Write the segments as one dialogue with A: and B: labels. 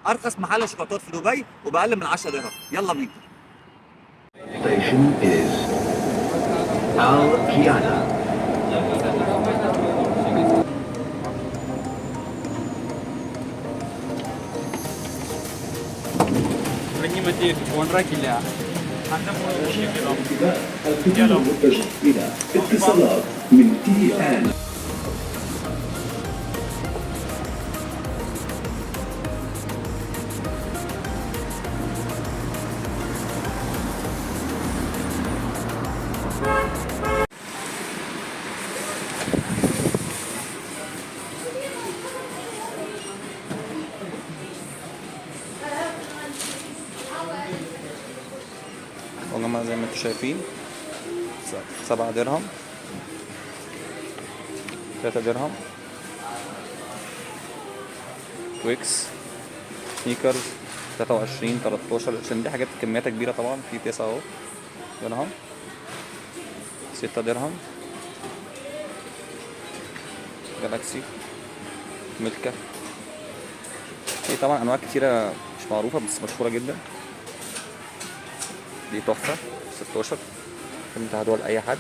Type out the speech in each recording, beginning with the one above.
A: ارخص محل شوكولاتات في دبي وباقل من 10 درهم. يلا بينا.
B: Station is Al Kiana.
C: Venimate ونراكي
B: القطار المتجه إلى اتصالات من تي آن.
C: يا جماعة زي ما انتم شايفين 7 درهم، 3 درهم، تويكس، سنيكرز 23 13، عشان دي حاجات كمياتها كبيرة طبعا. في 9 اهو درهم، 6 درهم، جالاكسي، ميلكا. في طبعا انواع كتيرة مش معروفة بس مشهورة جدا. دي تحفة 16، كنت هدول لأي حد.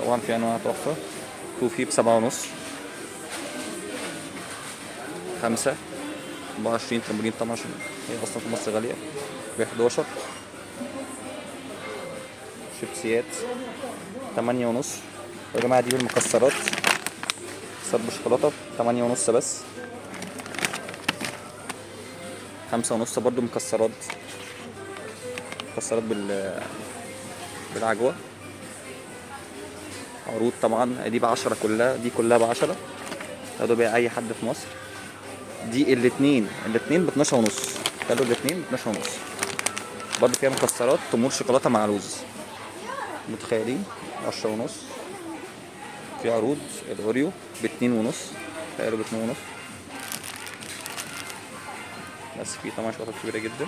C: طبعا في انواع تحفة. توفي ب7.5، 5، 24 ترمبولين طبعا عشان هي اصلا في مصر غالية، ب11. شيبسيات 8.5. يا جماعة دي بالمكسرات، مكسرات بشوكولاتة 8.5 بس. 5.5 برضو مكسرات، مكسرات بالعجوة. عروض طبعا، دي ب10 كلها، دي كلها ب10. ده بيع اي حد في مصر. دي الاتنين ب12.5. قالوا الاتنين ب12.5. برضو فيها مكسرات، تمور شوكولاتة مع لوز. متخيلين 10.5. في عروض الاوريو ب2.5، قالوا ب2.5. بس في طبعا شوكولاتة كبيرة جدا.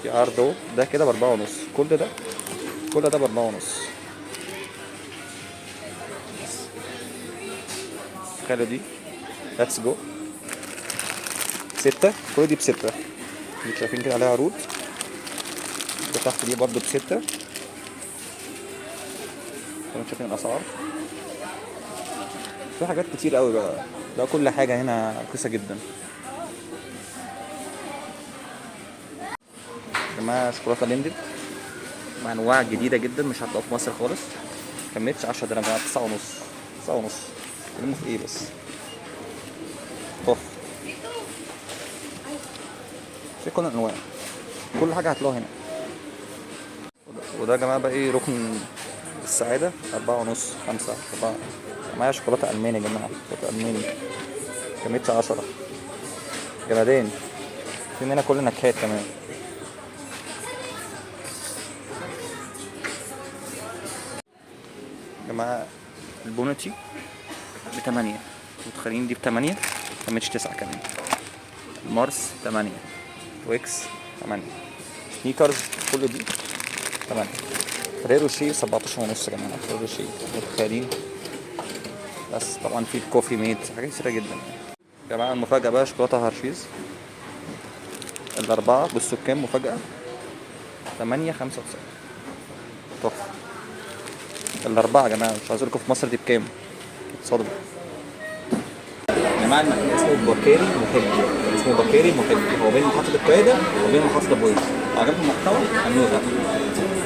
C: في عرض اهو، ده كده ب4.5. كل ده ب4.5. تخيلوا دي ليتس جو 6. كل دي ب6. انتوا شايفين كده عليها عروض. اللي تحت دي برضو ب6. انتوا شايفين الاسعار. في حاجات كتير قوي بقى، ده كل حاجة هنا رخيصة جدا. يا جماعة شوكولاتة ليندل بأنواع جديدة جدا مش هتلاقوها في مصر خالص. مكملتش 10 درهم، 9.5. 9.5. كلمة في ايه بس؟ طف. في كل الأنواع، كل حاجة هتلاقوها هنا. وده يا جماعة بقى ايه، ركن السعادة 4.5، 5، 4. معايا شوكولاتة ألماني يا جماعة، شوكولاتة ألماني مكملتش 10. جمادين. في هنا كل النكهات كمان. يا جماعة البونتي ب8. متخيلين دي ب8، مكملتش 9 كمان. مارس 8، ويكس 8، سنيكرز كل دي 8. فريرو شي 17.5 يا جماعة. فريرو شي متخيلين. بس طبعا في الكوفي ميت، حاجات كتيرة جدا يا جماعة. المفاجأة بقى شوكولاتة هارشيز ال4 بالسكان مفاجأة 8.95. تحفة. ال4 يا جماعة، مش عايز لكم في مصر دي بكام، اتصدموا يا جماعة. المكان اسمه بكاري محبي، اسمه بكاري محبي. هو بين محطة القيادة وبين محطة البويز. عجبكم المحتوى؟ اعملوا لايك.